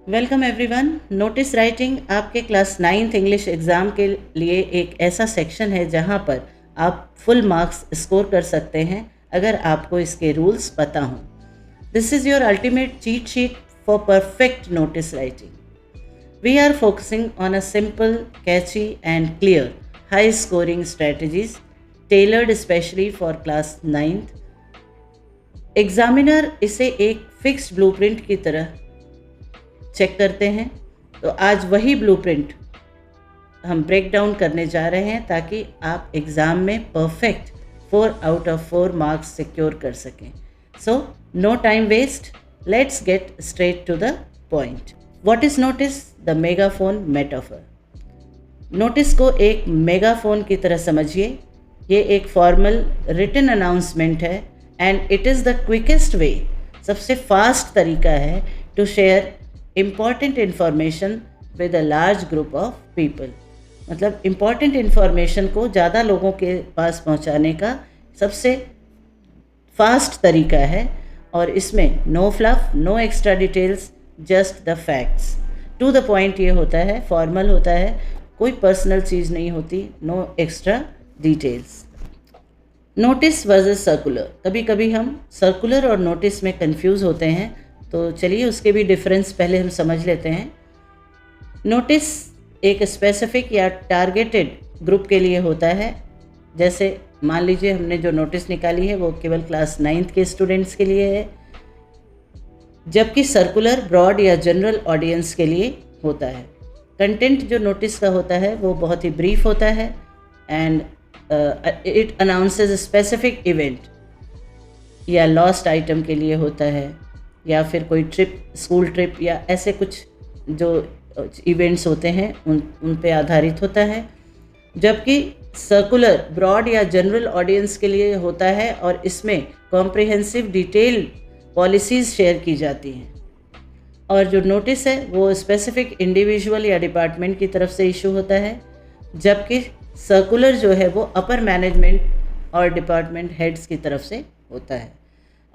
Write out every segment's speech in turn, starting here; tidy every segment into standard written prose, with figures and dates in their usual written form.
Welcome everyone. Notice writing आपके class 9th English exam के लिए एक ऐसा सेक्शन है जहां पर आप फुल मार्क्स स्कोर कर सकते हैं अगर आपको इसके रूल्स पता हों। This is your ultimate cheat sheet for perfect notice writing. We are focusing on a simple, catchy and clear high scoring strategies tailored especially for class 9th। Examiner इसे एक फिक्स्ड ब्लूप्रिंट की तरह check करते हैं, तो आज वही blueprint हम ब्रेक डाउन करने जा रहे हैं ताकि आप एग्ज़ाम में perfect 4 out of 4 marks secure कर सकें। So no time waste, let's get straight to the point. What is notice? The megaphone metaphor. Notice को एक मेगाफोन की तरह समझिए। ये एक फॉर्मल रिटन अनाउंसमेंट है and it is the quickest way, सबसे फास्ट तरीका है to share important information with a large group of people. मतलब इम्पॉर्टेंट इन्फॉर्मेशन को ज़्यादा लोगों के पास पहुंचाने का सबसे फास्ट तरीका है, और इसमें no fluff, no extra details, just the facts. To the point ये होता है, फॉर्मल होता है, कोई पर्सनल चीज़ नहीं होती, no extra details. Notice versus circular. कभी कभी हम सर्कुलर और नोटिस में कंफ्यूज होते हैं, तो चलिए उसके भी डिफरेंस पहले हम समझ लेते हैं। नोटिस एक स्पेसिफिक या टारगेटेड ग्रुप के लिए होता है। जैसे मान लीजिए हमने जो नोटिस निकाली है वो केवल क्लास 9th के स्टूडेंट्स के लिए है, जबकि सर्कुलर ब्रॉड या जनरल ऑडियंस के लिए होता है। कंटेंट जो नोटिस का होता है वो बहुत ही ब्रीफ होता है and it announces specific event, या लॉस्ट आइटम के लिए होता है, या फिर कोई ट्रिप, स्कूल ट्रिप या ऐसे कुछ जो इवेंट्स होते हैं उन पे आधारित होता है। जबकि सर्कुलर ब्रॉड या जनरल ऑडियंस के लिए होता है और इसमें कॉम्प्रिहेंसिव डिटेल पॉलिसीज़ शेयर की जाती हैं। और जो नोटिस है वो स्पेसिफिक इंडिविजुअल या डिपार्टमेंट की तरफ से इशू होता है, जबकि सर्कुलर जो है वो अपर मैनेजमेंट और डिपार्टमेंट हेड्स की तरफ से होता है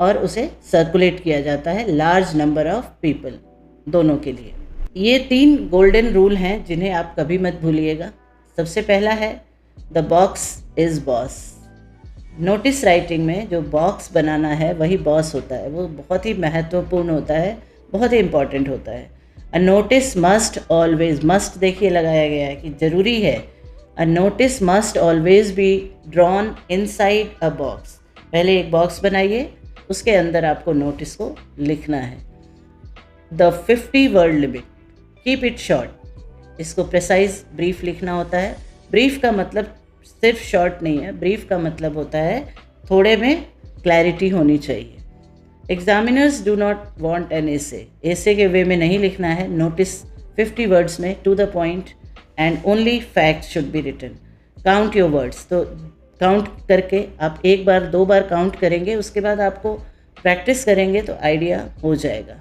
और उसे सर्कुलेट किया जाता है लार्ज नंबर ऑफ पीपल, दोनों के लिए। ये 3 गोल्डन रूल हैं जिन्हें आप कभी मत भूलिएगा। सबसे पहला है the box is boss. Notice writing में जो बॉक्स बनाना है वही बॉस होता है, वो बहुत ही महत्वपूर्ण होता है, बहुत ही इम्पॉर्टेंट होता है। A notice must always, must देखिए लगाया गया है कि ज़रूरी है। A notice must always be drawn inside a box. पहले एक बॉक्स बनाइए, उसके अंदर आपको नोटिस को लिखना है। The 50 word limit, keep it short. इसको प्रिसाइज ब्रीफ लिखना होता है। ब्रीफ का मतलब सिर्फ शॉर्ट नहीं है, ब्रीफ का मतलब होता है थोड़े में क्लैरिटी होनी चाहिए। Examiners do not want an essay के वे में नहीं लिखना है। नोटिस 50 वर्ड्स में, to the point and only fact should be written. Count your words, तो काउंट करके आप एक बार 2 बार काउंट करेंगे, उसके बाद आपको प्रैक्टिस करेंगे तो आइडिया हो जाएगा।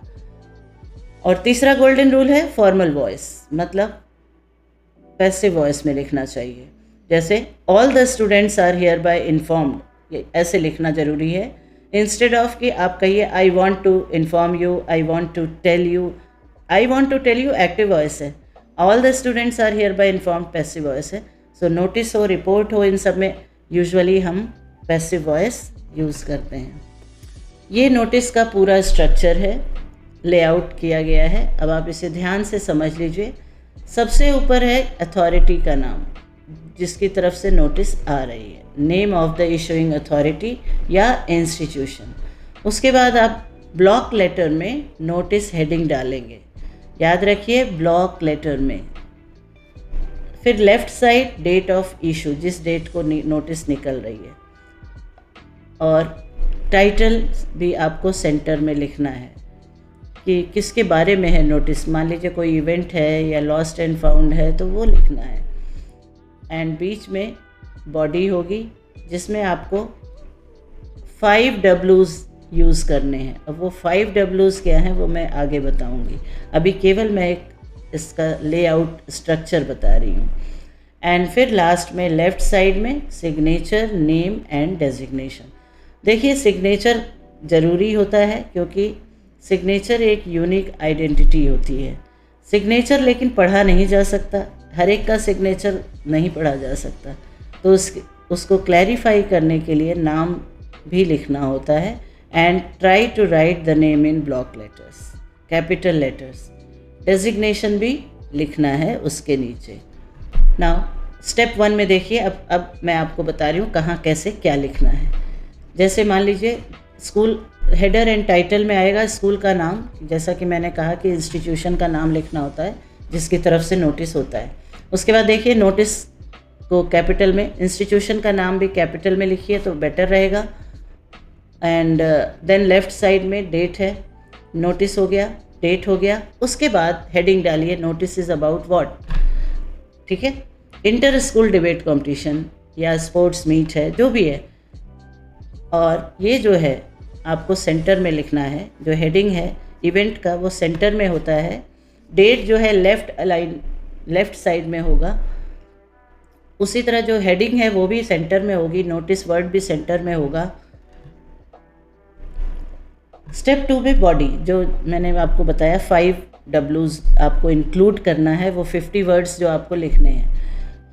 और तीसरा गोल्डन रूल है फॉर्मल वॉइस, मतलब पैसिव वॉइस में लिखना चाहिए। जैसे all the students are here bye informed, ये ऐसे लिखना ज़रूरी है। इंस्टेड ऑफ कि आप कहिए I want to inform you, I want to tell you. I want to tell you active voice है, all the students are here bye informed passive voice है। सो नोटिस हो, रिपोर्ट हो, इन सब में usually हम पैसिव वॉइस यूज़ करते हैं। ये नोटिस का पूरा स्ट्रक्चर है, लेआउट किया गया है। अब आप इसे ध्यान से समझ लीजिए। सबसे ऊपर है अथॉरिटी का नाम, जिसकी तरफ से नोटिस आ रही है, name of the issuing authority या इंस्टीट्यूशन। उसके बाद आप ब्लॉक लेटर में नोटिस हेडिंग डालेंगे, याद रखिए ब्लॉक लेटर में। फिर left side date of issue, जिस डेट को नोटिस निकल रही है, और टाइटल भी आपको सेंटर में लिखना है कि किसके बारे में है नोटिस। मान लीजिए कोई इवेंट है या लॉस्ट एंड फाउंड है तो वो लिखना है। एंड बीच में बॉडी होगी जिसमें आपको 5 W's यूज़ करने हैं। अब वो 5 W's क्या हैं वो मैं आगे बताऊंगी, अभी केवल मैं एक इसका लेआउट स्ट्रक्चर बता रही हूँ। एंड फिर लास्ट में लेफ़्ट साइड में सिग्नेचर, नेम एंड डेजिग्नेशन। देखिए सिग्नेचर ज़रूरी होता है क्योंकि सिग्नेचर एक यूनिक आइडेंटिटी होती है। सिग्नेचर लेकिन पढ़ा नहीं जा सकता, हर एक का सिग्नेचर नहीं पढ़ा जा सकता, तो उसको क्लैरिफाई करने के लिए नाम भी लिखना होता है। And try to write the name in block letters, capital letters. Designation भी लिखना है उसके नीचे। नाउ स्टेप 1 में देखिए, अब मैं आपको बता रही हूँ कहाँ कैसे क्या लिखना है। जैसे मान लीजिए स्कूल हेडर एंड टाइटल में आएगा स्कूल का नाम, जैसा कि मैंने कहा कि इंस्टीट्यूशन का नाम लिखना होता है जिसकी तरफ से नोटिस होता है। उसके बाद देखिए नोटिस को कैपिटल में, इंस्टीट्यूशन का नाम भी कैपिटल में लिखिए तो बेटर रहेगा। एंड देन लेफ़्ट साइड में डेट है, नोटिस हो गया, डेट हो गया। उसके बाद हेडिंग डालिए नोटिस इज़ अबाउट व्हाट, ठीक है। इंटर स्कूल डिबेट कंपटीशन या स्पोर्ट्स मीट है, जो भी है, और ये जो है आपको सेंटर में लिखना है। जो हेडिंग है इवेंट का वो सेंटर में होता है। डेट जो है लेफ़्ट साइड में होगा। उसी तरह जो हेडिंग है वो भी सेंटर में होगी, नोटिस वर्ड भी सेंटर में होगा। स्टेप 2 में बॉडी, जो मैंने आपको बताया 5 W's आपको इंक्लूड करना है, वो 50 वर्ड्स जो आपको लिखने हैं।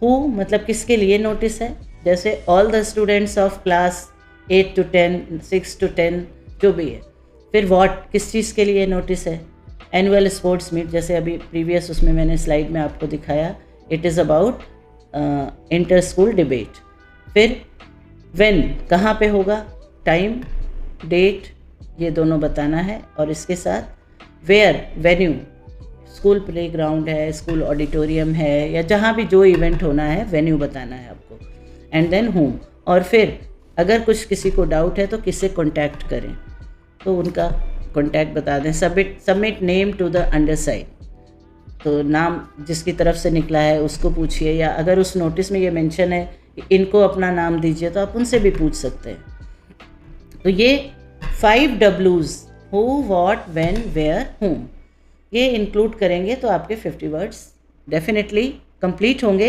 हु मतलब किसके लिए नोटिस है, जैसे all the students of class 8 to 10, 6 to 10, जो भी है। फिर व्हाट, किस चीज़ के लिए नोटिस है, एनुअल स्पोर्ट्स मीट, जैसे अभी प्रीवियस उसमें मैंने स्लाइड में आपको दिखाया, it is about inter school debate. फिर व्हेन, कहाँ पे होगा, टाइम, डेट, ये दोनों बताना है। और इसके साथ वेयर, वेन्यू, स्कूल प्लेग्राउंड है, स्कूल ऑडिटोरियम है, या जहाँ भी जो इवेंट होना है वेन्यू बताना है आपको। एंड देन होम, और फिर अगर कुछ किसी को डाउट है तो किससे कॉन्टैक्ट करें, तो उनका कॉन्टैक्ट बता दें। Submit name to the underside, तो नाम जिसकी तरफ से निकला है उसको पूछिए, या अगर उस नोटिस में ये मेंशन है कि इनको अपना नाम दीजिए तो आप उनसे भी पूछ सकते हैं। तो ये 5 W's, who, what, when, where, whom, ये इंक्लूड करेंगे तो आपके 50 वर्ड्स डेफिनेटली कंप्लीट होंगे।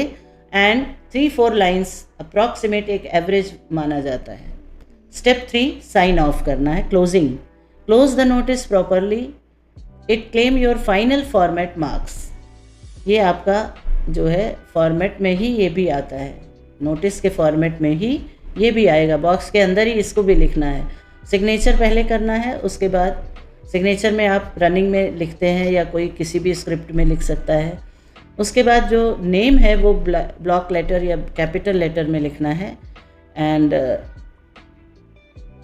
एंड 3-4 लाइन्स अप्रॉक्सीमेट एक एवरेज माना जाता है। स्टेप 3 साइन ऑफ करना है, closing. Close the notice properly, it claim your final format marks. ये आपका जो है फॉर्मेट में ही ये भी आता है, नोटिस के फॉर्मेट में ही ये भी आएगा, बॉक्स के अंदर ही इसको भी लिखना है। सिग्नेचर पहले करना है, उसके बाद सिग्नेचर में आप रनिंग में लिखते हैं या कोई किसी भी स्क्रिप्ट में लिख सकता है। उसके बाद जो नेम है वो ब्लॉक लेटर या कैपिटल लेटर में लिखना है। एंड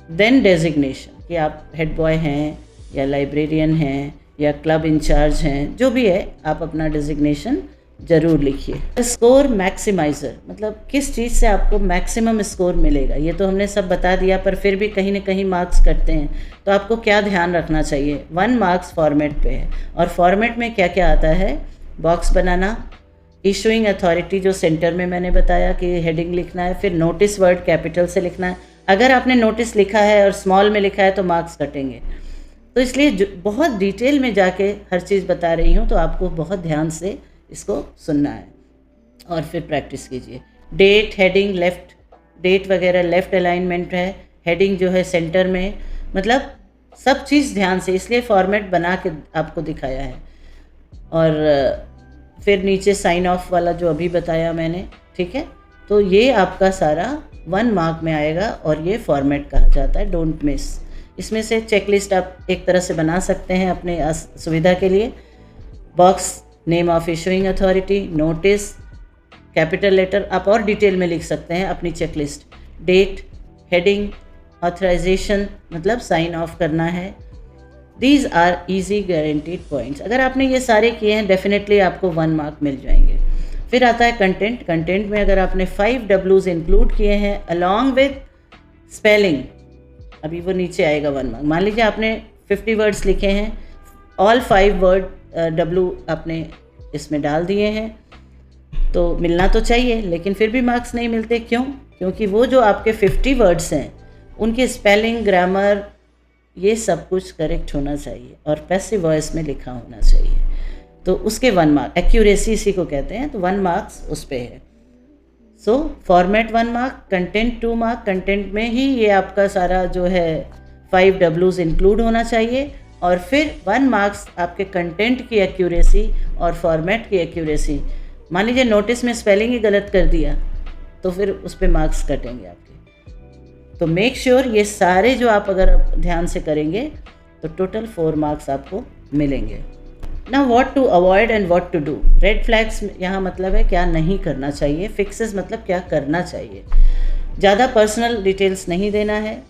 देन डेजिग्नेशन, कि आप हेड बॉय हैं या लाइब्रेरियन हैं या क्लब इंचार्ज हैं, जो भी है आप अपना डेजिग्नेशन ज़रूर लिखिए। स्कोर मैक्सिमाइज़र, मतलब किस चीज़ से आपको मैक्सिमम स्कोर मिलेगा, ये तो हमने सब बता दिया, पर फिर भी कहीं ना कहीं मार्क्स कटते हैं, तो आपको क्या ध्यान रखना चाहिए। 1 मार्क्स फॉर्मेट पे है, और फॉर्मेट में क्या क्या आता है, बॉक्स बनाना, इशूइंग अथॉरिटी जो सेंटर में मैंने बताया कि हेडिंग लिखना है, फिर नोटिस वर्ड कैपिटल से लिखना है। अगर आपने नोटिस लिखा है और स्मॉल में लिखा है तो मार्क्स कटेंगे, तो इसलिए बहुत डिटेल में जाके हर चीज़ बता रही हूँ, तो आपको बहुत ध्यान से इसको सुनना है और फिर प्रैक्टिस कीजिए। डेट, हेडिंग, लेफ़्ट, डेट वगैरह लेफ़्ट अलाइनमेंट है, हेडिंग जो है सेंटर में, मतलब सब चीज़ ध्यान से, इसलिए फॉर्मेट बना के आपको दिखाया है। और फिर नीचे साइन ऑफ वाला जो अभी बताया मैंने, ठीक है। तो ये आपका सारा 1 मार्क में आएगा और ये फॉर्मेट कहा जाता है, डोंट मिस। इसमें से चेकलिस्ट आप एक तरह से बना सकते हैं अपने सुविधा के लिए। Box, name of issuing authority, notice, capital letter, आप और डिटेल में लिख सकते हैं अपनी चेकलिस्ट। डेट, हेडिंग, ऑथराइजेशन मतलब साइन ऑफ करना है। These are easy guaranteed points. अगर आपने ये सारे किए हैं डेफिनेटली आपको 1 मार्क मिल जाएंगे। फिर आता है कंटेंट। कंटेंट में अगर आपने 5 W's इंक्लूड किए हैं अलॉन्ग विद स्पेलिंग, अभी वो नीचे आएगा 1 मार्क। मान लीजिए आपने 50 वर्ड्स लिखे हैं, ऑल 5 वर्ड W आपने इसमें डाल दिए हैं, तो मिलना तो चाहिए, लेकिन फिर भी मार्क्स नहीं मिलते। क्यों? क्योंकि वो जो आपके 50 वर्ड्स हैं उनकी स्पेलिंग, ग्रामर, ये सब कुछ करेक्ट होना चाहिए और पैसिव वॉइस में लिखा होना चाहिए, तो उसके 1 मार्क, एक्यूरेसी इसी को कहते हैं, तो 1 मार्क्स उस पर है। So format 1 mark, content 2 mark. Content में ही ये आपका सारा जो है 5 W's इंक्लूड होना चाहिए और फिर 1 मार्क्स आपके कंटेंट की एक्यूरेसी और फॉर्मेट की एक्यूरेसी। मान लीजिए नोटिस में स्पेलिंग ही गलत कर दिया तो फिर उस पर मार्क्स कटेंगे आपके। तो मेक श्योर ये सारे जो आप अगर ध्यान से करेंगे तो टोटल 4 मार्क्स आपको मिलेंगे। ना what to avoid and what to do. Red flags यहाँ मतलब है क्या नहीं करना चाहिए, फिक्सेस मतलब क्या करना चाहिए। ज़्यादा पर्सनल डिटेल्स नहीं देना है।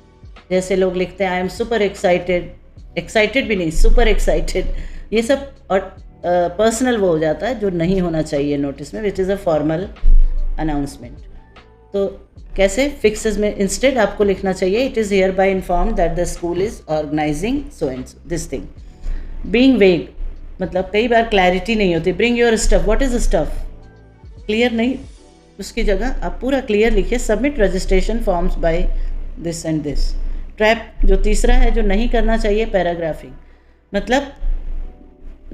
जैसे लोग लिखते हैं I am super excited, excited भी नहीं, सुपर एक्साइटेड, ये सब और पर्सनल वो हो जाता है जो नहीं होना चाहिए नोटिस में, which is a formal announcement. तो कैसे फिक्सेस में इंस्टेड आपको लिखना चाहिए it is hereby inform that the school is organising so and this thing. Being vague मतलब कई बार क्लैरिटी नहीं होती। Bring your stuff, what is stuff, clear नहीं, उसकी जगह आप पूरा क्लियर लिखिए। Submit registration forms by this and this. Trap जो तीसरा है जो नहीं करना चाहिए, पैराग्राफिंग, मतलब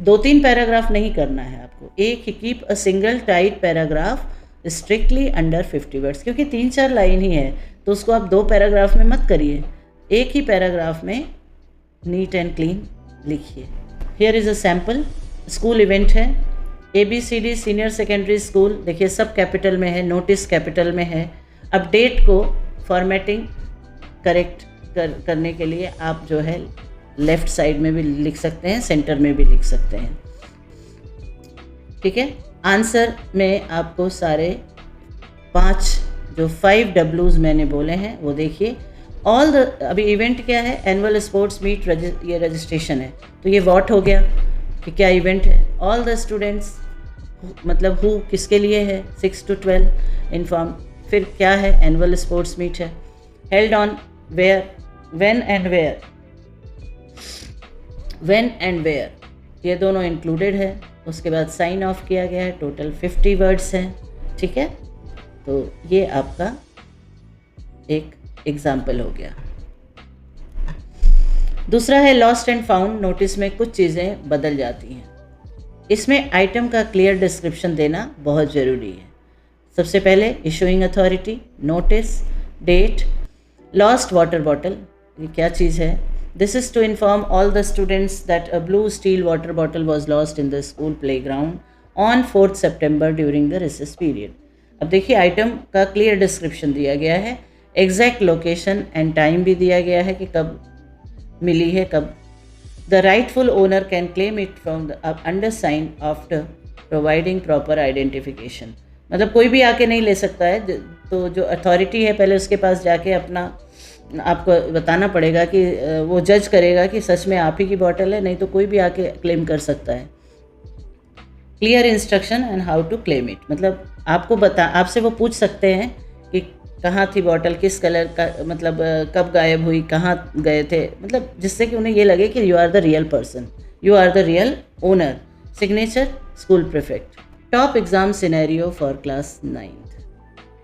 2-3 पैराग्राफ नहीं करना है आपको। एक ही keep a single tight paragraph strictly under 50 words, क्योंकि 3-4 लाइन ही है तो उसको आप 2 पैराग्राफ में मत करिए, एक ही पैराग्राफ में नीट एंड क्लीन लिखिए। Here is a sample. School event है ABCD सीनियर सेकेंडरी स्कूल, देखिए सब कैपिटल में है, नोटिस कैपिटल में है। अब डेट को फॉर्मेटिंग करेक्ट करने के लिए आप जो है लेफ़्ट साइड में भी लिख सकते हैं, सेंटर में भी लिख सकते हैं, ठीक है। आंसर में आपको सारे 5 जो 5 W's मैंने बोले हैं वो देखिए। ऑल द, अभी इवेंट क्या है, एनुअल स्पोर्ट्स मीट, ये रजिस्ट्रेशन है तो ये व्हाट हो गया कि क्या इवेंट है। ऑल द स्टूडेंट्स मतलब हु किसके लिए है, 6 to 12 इन्फॉर्म। फिर क्या है, एनुअल स्पोर्ट्स मीट है। Held on where, when and where, when and where ये दोनों इंक्लूडेड है। उसके बाद साइन ऑफ किया गया है, टोटल 50 वर्ड्स हैं, ठीक है। तो ये आपका एक एग्जाम्पल हो गया। दूसरा है लॉस्ट एंड फाउंड। नोटिस में कुछ चीज़ें बदल जाती हैं, इसमें आइटम का क्लियर डिस्क्रिप्शन देना बहुत ज़रूरी है। सबसे पहले issuing authority, notice, date. Lost water bottle, ये क्या चीज़ है, this is to inform all the students that a blue steel water bottle was lost in the school playground on 4 September during the recess period. अब देखिए item का clear description दिया गया है, एग्जैक्ट लोकेशन एंड टाइम भी दिया गया है कि कब मिली है, कब। The rightful owner can claim it from the undersigned after providing proper identification, मतलब कोई भी आके नहीं ले सकता है। तो जो अथॉरिटी है पहले उसके पास जाके अपना आपको बताना पड़ेगा कि वो जज करेगा कि सच में आप ही की बॉटल है, नहीं तो कोई भी आके क्लेम कर सकता है। Clear instruction and how to claim it, मतलब आपको आपसे वो पूछ सकते हैं कि कहाँ थी बॉटल, किस कलर का, मतलब कब गायब हुई, कहाँ गए थे, मतलब जिससे कि उन्हें ये लगे कि you are the real person, you are the real owner. Signature school prefect. Top exam scenario for class 9th।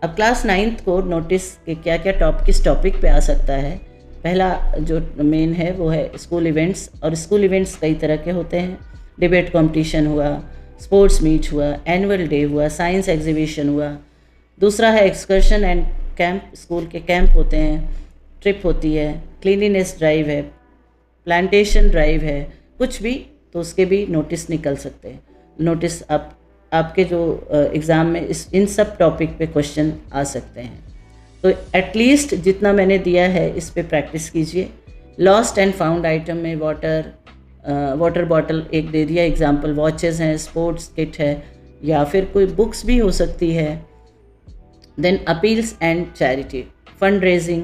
अब क्लास 9th को नोटिस के क्या क्या किस टॉपिक पे आ सकता है। पहला जो मेन है वो है स्कूल इवेंट्स, और स्कूल इवेंट्स कई तरह के होते हैं। डिबेट कंपटीशन हुआ, स्पोर्ट्स मीट हुआ, एनुअल डे हुआ, साइंस एग्जीबिशन हुआ। दूसरा है एक्सकर्शन एंड कैंप, स्कूल के कैंप होते हैं, ट्रिप होती है, क्लीनिनेस ड्राइव है, प्लांटेशन ड्राइव है, कुछ भी, तो उसके भी नोटिस निकल सकते हैं। नोटिस आपके जो एग्ज़ाम में इन सब टॉपिक पे क्वेश्चन आ सकते हैं। तो एटलीस्ट जितना मैंने दिया है इस पे प्रैक्टिस कीजिए। लॉस्ट एंड फाउंड आइटम में वाटर बॉटल एक दे दिया एग्जाम्पल, वॉचेस हैं, स्पोर्ट्स किट है, या फिर कोई बुक्स भी हो सकती है। Then appeals and charity, fund raising,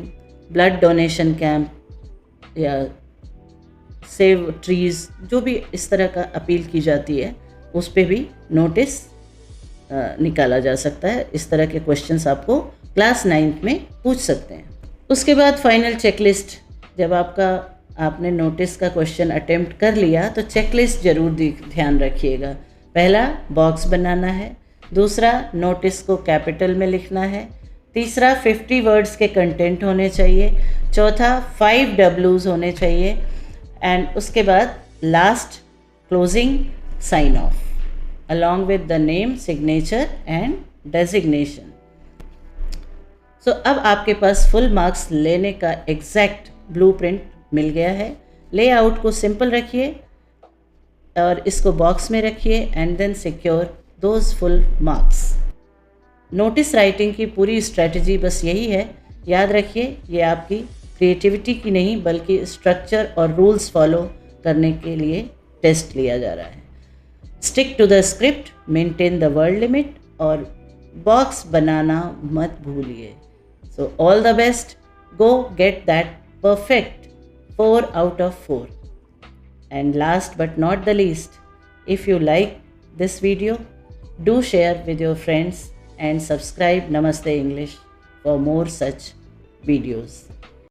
blood donation camp या सेव ट्रीज़, जो भी इस तरह का अपील की जाती है उस पे भी नोटिस निकाला जा सकता है। इस तरह के क्वेश्चंस आपको क्लास 9th में पूछ सकते हैं। उसके बाद फाइनल चेकलिस्ट, जब आपने नोटिस का क्वेश्चन अटेम्प्ट कर लिया तो चेकलिस्ट ज़रूर ध्यान रखिएगा। पहला बॉक्स बनाना है, दूसरा नोटिस को कैपिटल में लिखना है, तीसरा 50 वर्ड्स के कंटेंट होने चाहिए, चौथा 5 W's होने चाहिए, एंड उसके बाद last closing sign off along with the name, signature and designation. So अब आपके पास फुल मार्क्स लेने का एग्जैक्ट ब्लूप्रिंट मिल गया है। लेआउट को सिंपल रखिए और इसको बॉक्स में रखिए and then secure those full marks. Notice writing की पूरी स्ट्रेटजी बस यही है, याद रखिए ये आपकी क्रिएटिविटी की नहीं बल्कि स्ट्रक्चर और रूल्स फॉलो करने के लिए टेस्ट लिया जा रहा है। Stick to the script, maintain the word limit और बॉक्स बनाना मत भूलिए। So all the best, go get that perfect 4 out of 4. And last but not the least, if you like this video, do share with your friends and subscribe Namaste English for more such videos.